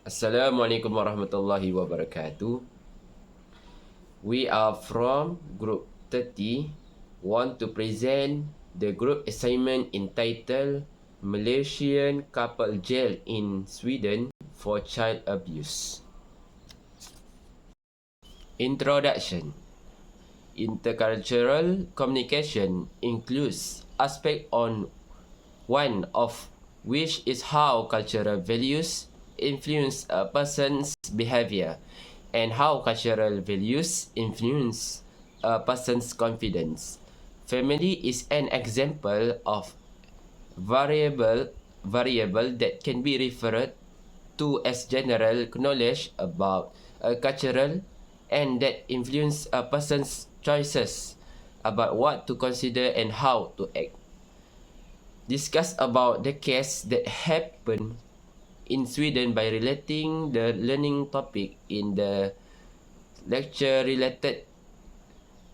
Assalamualaikum warahmatullahi wabarakatuh. We are from Group 30. Want to present the group assignment entitled Malaysian couple jailed in Sweden for child abuse. Introduction. Intercultural communication includes aspect on one of which is how cultural values influence a person's behavior and how cultural values influence a person's confidence. Family is an example of variable that can be referred to as general knowledge about a cultural and that influence a person's choices about what to consider and how to act. Discuss about the case that happened in Sweden by relating the learning topic in the lecture related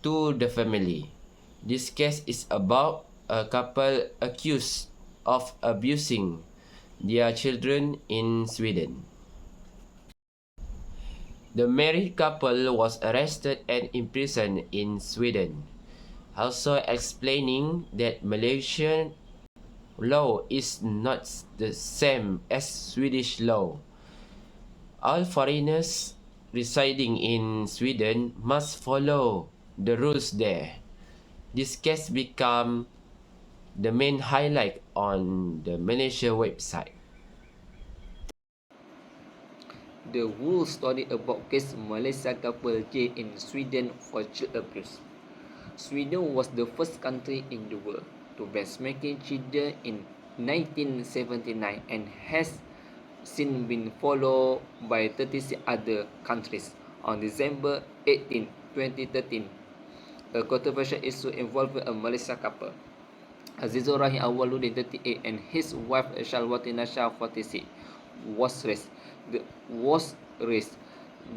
to the family. This case is about a couple accused of abusing their children in Sweden. The married couple was arrested and imprisoned in Sweden, also explaining that Malaysian law is not the same as Swedish law. All foreigners residing in Sweden must follow the rules there. This case became the main highlight on the Malaysia website. The whole story about case Malaysia couple jailed in Sweden for child abuse. Sweden was the first country in the world to ban smoking children in 1979 and has since been followed by 36 other countries. On December 18, 2013, a controversial issue involving a Malaysia couple, Azizur Rahim Awaludin 38 and his wife Shalwati Nasha 46 was raised.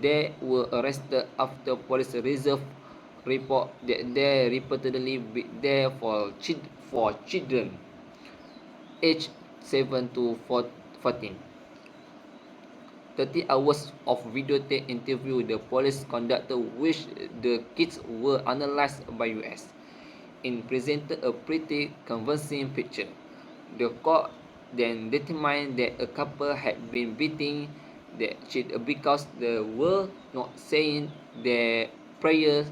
They were arrested after police reserve report that they reportedly be there for children aged 7 to 14. 30 hours of videotape interview the police conducted, which the kids were analysed by US, in presented a pretty convincing picture. The court then determined that a couple had been beating the child because they were not saying their prayers,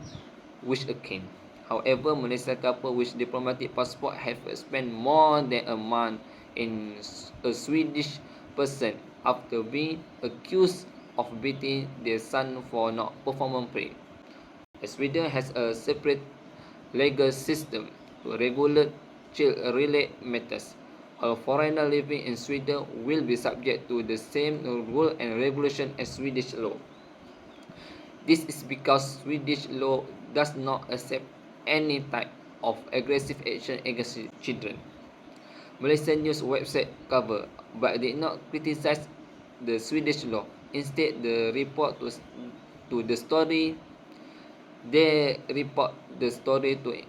which again. However, Malaysia couple with diplomatic passport have spent more than a month in a Swedish prison after being accused of beating their son for not performing prayer. Sweden has a separate legal system to regulate child-related matters. A foreigner living in Sweden will be subject to the same rule and regulation as Swedish law. This is because Swedish law does not accept any type of aggressive action against children. Malaysian news website cover but did not criticize the Swedish law. Instead, the report to the story they report the story to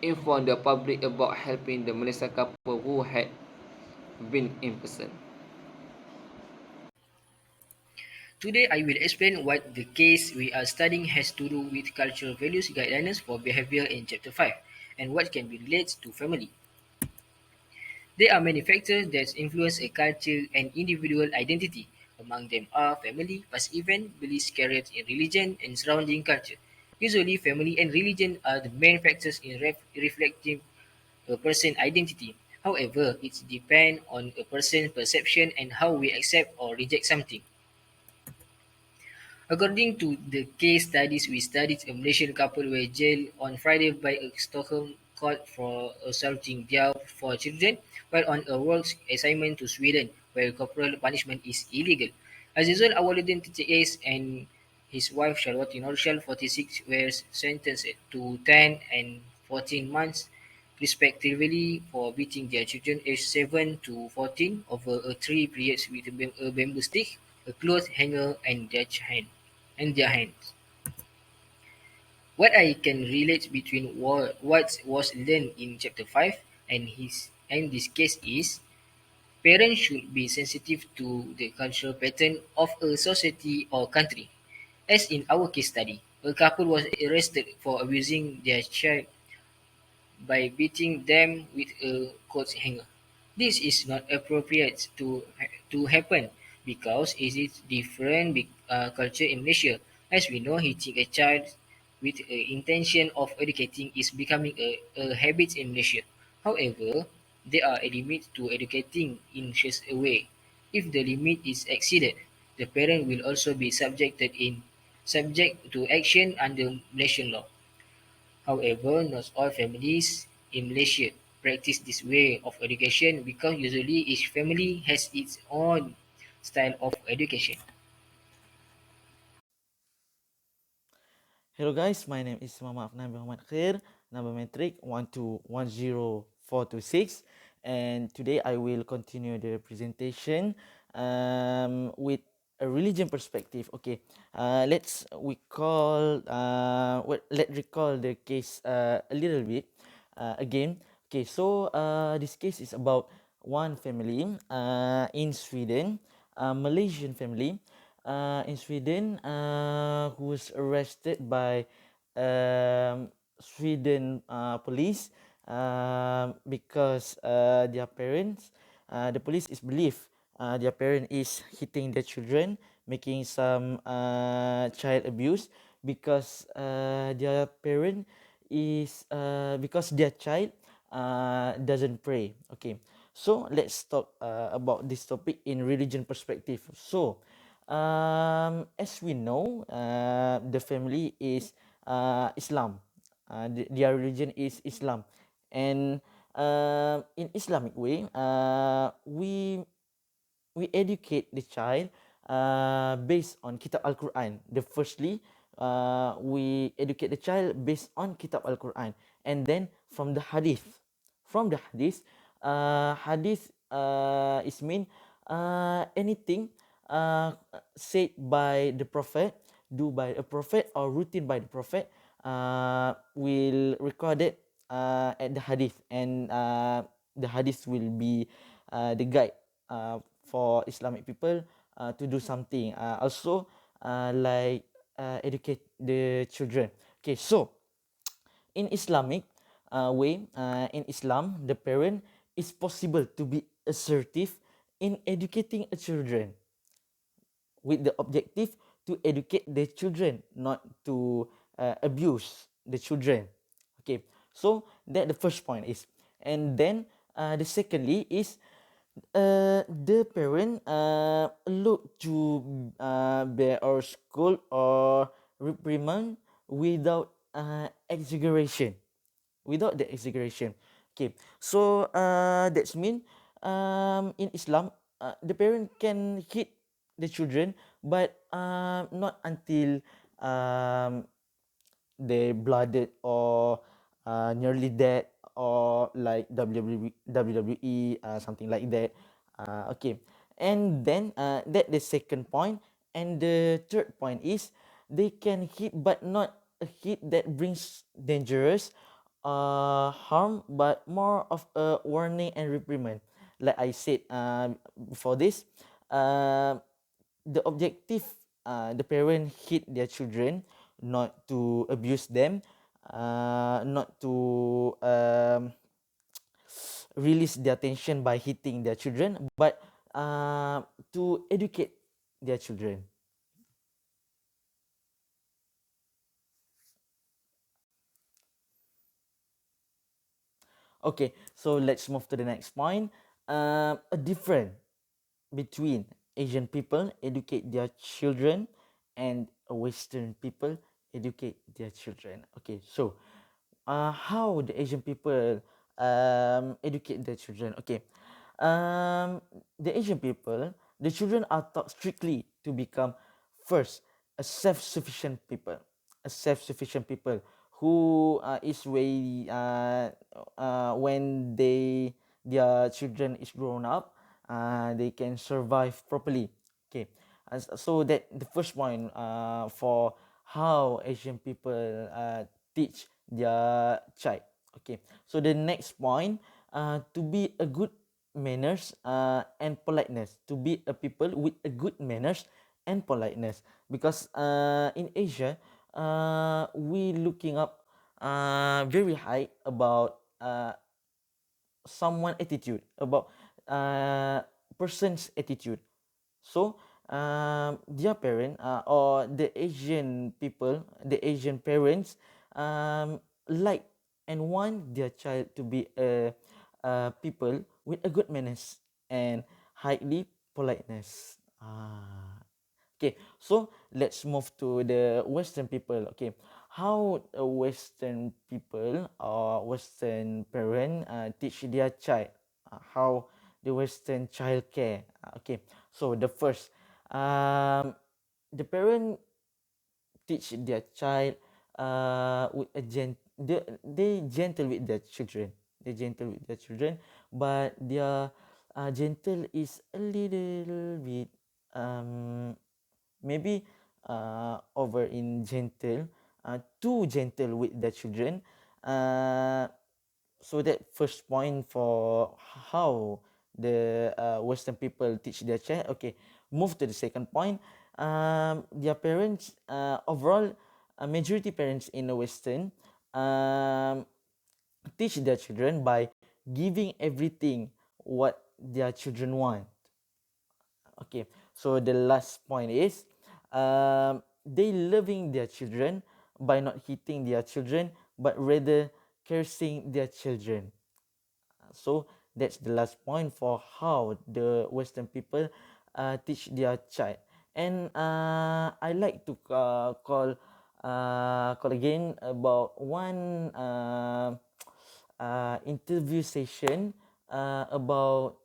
inform the public about helping the Malaysian couple who had been imprisoned. Today I will explain what the case we are studying has to do with cultural values guidelines for behavior in chapter 5 and what can be related to family. There are many factors that influence a culture and individual identity. Among them are family, past event, beliefs carried in religion, and surrounding culture. Usually, family and religion are the main factors in reflecting a person's identity. However, it depends on a person's perception and how we accept or reject something. According to the case studies, we studied a Malaysian couple were jailed on Friday by a Stockholm court for assaulting their four children while on a work assignment to Sweden, where corporal punishment is illegal. Azizul Awaludin 38 and his wife Charlotte Norshal 46 were sentenced to 10 and 14 months respectively for beating their children aged 7 to 14 over a 3 periods with a bamboo stick, a cloth hanger, and their hands. What I can relate between what was learned in chapter 5 and this case is Parents should be sensitive to the cultural pattern of a society or country. As in our case study, a couple was arrested for abusing their child by beating them with a coat hanger. This is not appropriate to happen because it is different culture in Malaysia. As we know, hitting a child with the intention of educating is becoming a habit in Malaysia. However, there are a limit to educating in such a way. If the limit is exceeded, the parent will also be subject to action under Malaysian law. However, not all families in Malaysia practice this way of education because usually each family has its own style of education. Hello guys, my name is Mama Afnan Muhammad Khair, number metric 1210426, and today I will continue the presentation with a religion perspective. Okay, let's let's recall the case a little bit again. Okay, so this case is about one family in Sweden, a Malaysian family in Sweden who was arrested by Sweden police because the police is believed their parent is hitting their children, making some child abuse because their parent is because their child doesn't pray. Okay, so let's talk about this topic in religion perspective. So as we know, the family is Islam. Their religion is Islam, and in Islamic way, we educate the child based on Kitab Al Quran. The firstly, we educate the child based on Kitab Al Quran, and then from the Hadith. From the Hadith, Hadith is mean anything said by the Prophet, do by a Prophet or routine by the Prophet, will record it at the Hadith, and the Hadith will be the guide for Islamic people to do something. Also, like educate the children. Okay, so in Islamic way, in Islam, the parent is possible to be assertive in educating a children with the objective to educate the children, not to abuse the children. Okay, so that the first point is, and then the secondly is the parent look to bear or scold or reprimand without exaggeration, without the exaggeration. Okay, so that's mean in Islam, the parent can hit the children, but not until um, they blooded or nearly dead or like WWE, something like that. Okay, and then that the second point, and the third point is they can hit but not a hit that brings dangerous harm, but more of a warning and reprimand. Like I said before this, uh, the objective, the parent hit their children not to abuse them, not to release their tension by hitting their children, but to educate their children. Okay, so let's move to the next point. A difference between Asian people educate their children and Western people educate their children. Okay, so how the Asian people educate their children? Okay, the Asian people, the children are taught strictly to become first a self-sufficient people, a self-sufficient people who is way when their children is grown up, they can survive properly. Okay, so that the first point for how Asian people teach their child. Okay, so the next point, to be a good manners and politeness, to be a people with a good manners and politeness. Because in Asia, we looking up very high about someone attitude, about uh, person's attitude. So their parent or the Asian people, the Asian parents, like and want their child to be a people with a good manners and highly politeness. Okay, so let's move to the Western people. Okay, how a Western people or Western parent teach their child, how the Western child care. Okay, so the first, the parent teach their child with a they gentle with their children. They gentle with their children, but their gentle is a little bit maybe over in gentle, too gentle with the children. Uh, so that first point for how the Western people teach their child. Okay, move to the second point. Their parents, overall, majority parents in the Western um, teach their children by giving everything what their children want. Okay, so the last point is they loving their children by not hitting their children, but rather cursing their children. So that's the last point for how the Western people teach their child. And I like to call again about one interview session about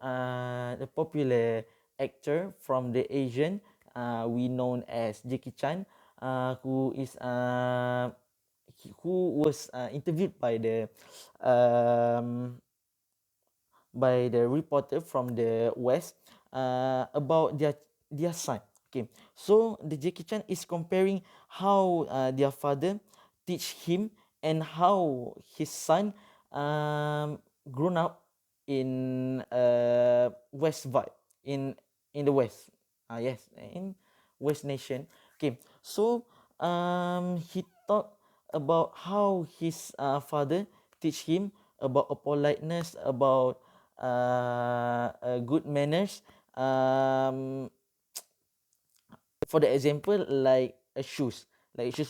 the popular actor from the Asian, we known as Jackie Chan, who is who was interviewed um, by the reporter from the West about their son. Okay, so the Jackie Chan is comparing how their father teach him and how his son grown up in West vibe, in the West. Yes, in West nation. Okay, so he talked about how his father teach him about a politeness, about good manners. For the example, like shoes,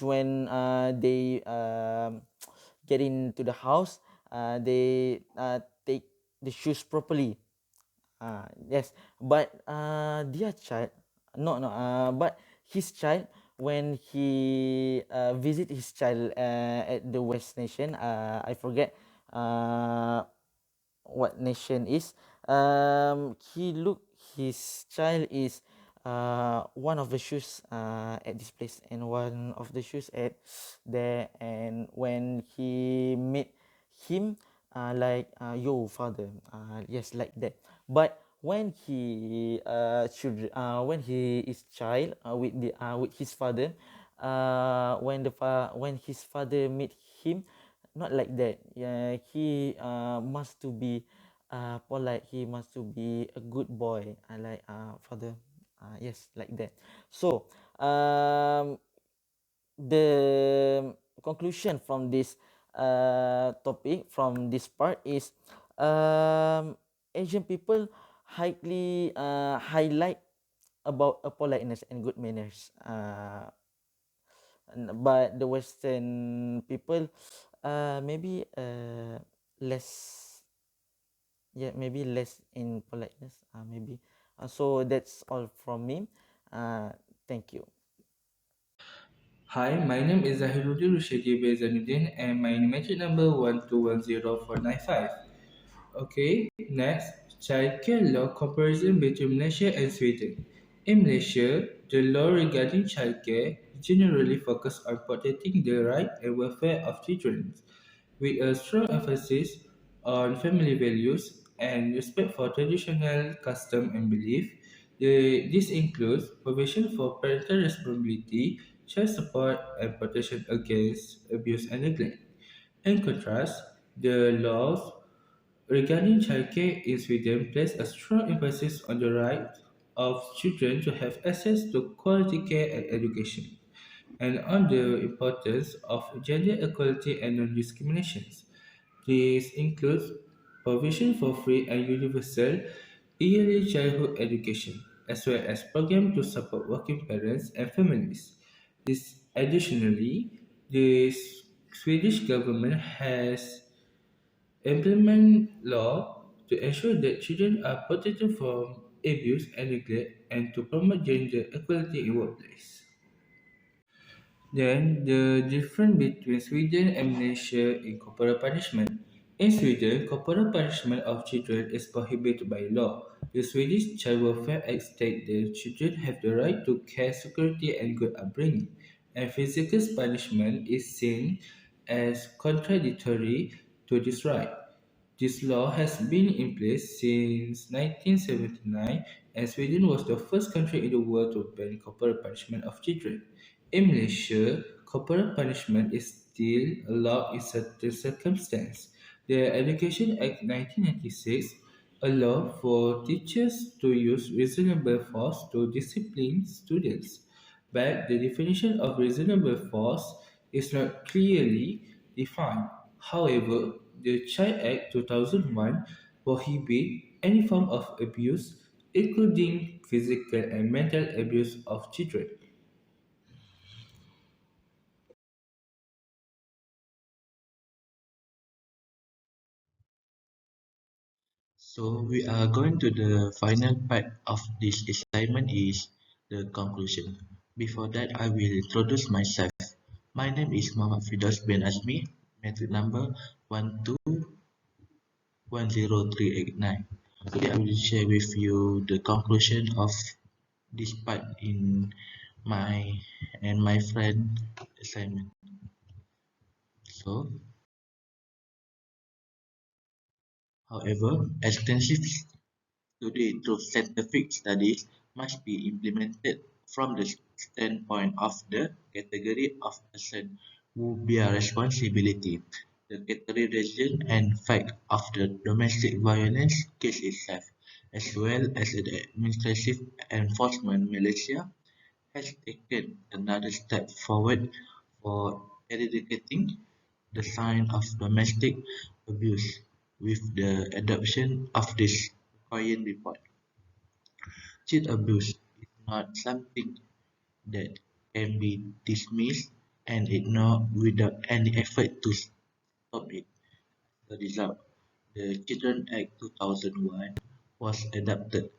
when they get into the house, they take the shoes properly. Yes, but their child, no, but his child, when he visit his child at the West nation, I forget what nation is. He look his child is one of the shoes at this place and one of the shoes at there, and when he meet him, like yo father, yes, like that. But when he when he is child with his father, when his father meet him, not like that. Yeah, he must to be polite. He must to be a good boy. I like father. Yes, like that. So the conclusion from this topic, from this part, is Asian people highly highlight about politeness and good manners. But the Western people maybe less, yeah, maybe less in politeness, maybe. So that's all from me. uh, Thank you. Hi, my name is Zahiruddin Rushidi Bezanuddin and my metric number 1210495. Okay, next, childcare law comparison between Malaysia and Sweden. In Malaysia, the law regarding childcare generally focus on protecting the right and welfare of children, with a strong emphasis on family values and respect for traditional custom and belief. This includes provision for parental responsibility, child support, and protection against abuse and neglect. In contrast, the laws regarding childcare in Sweden places a strong emphasis on the right of children to have access to quality care and education, and on the importance of gender equality and non-discrimination. This includes provision for free and universal early childhood education, as well as programs to support working parents and families. Additionally, the Swedish government has implemented law to ensure that children are protected from abuse and neglect and to promote gender equality in workplace. Then, the difference between Sweden and Malaysia in corporal punishment. In Sweden, corporal punishment of children is prohibited by law. The Swedish Child Welfare Act states that children have the right to care, security, and good upbringing, and physical punishment is seen as contradictory to this right. This law has been in place since 1979, and Sweden was the first country in the world to ban corporal punishment of children. In Malaysia, corporal punishment is still allowed in certain circumstances. The Education Act 1996 allowed for teachers to use reasonable force to discipline students, but the definition of reasonable force is not clearly defined. However, the Child Act 2001 prohibits any form of abuse, including physical and mental abuse of children. So we are going to the final part of this assignment is the conclusion. Before that, I will introduce myself. My name is Muhammad Fidos bin Azmi, metric number 1210389. Today I will share with you the conclusion of this part in my and my friend assignment. So, however, extensive today through scientific studies must be implemented from the standpoint of the category of person who bear responsibility, the categorization and fact of the domestic violence case itself, as well as the administrative enforcement. Malaysia has taken another step forward for eradicating the sign of domestic abuse with the adoption of this required report. Child abuse is not something that can be dismissed and ignored without any effort to stop it. As a result, the Children Act 2001 was adopted,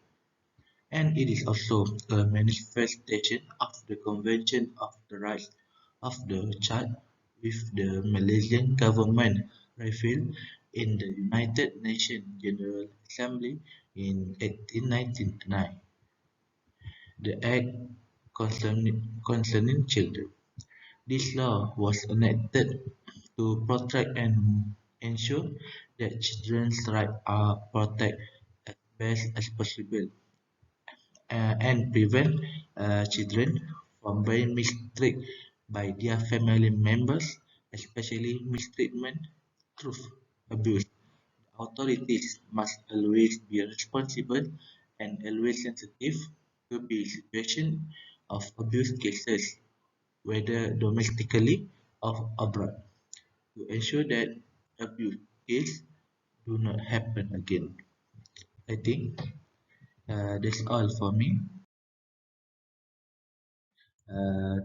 and it is also a manifestation of the Convention of the Rights of the Child with the Malaysian government revealed in the United Nations General Assembly in 1899. The Act concerning children. This law was enacted to protect and ensure that children's rights are protected as best as possible and prevent children from being mistreated by their family members, especially mistreatment through abuse. Authorities must always be responsible and always sensitive to the situation of abuse cases, whether domestically or abroad, to ensure that abuse cases do not happen again. I think that's all for me.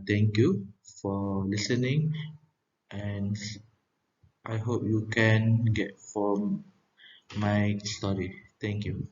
Thank you for listening, and I hope you can get from my story. Thank you.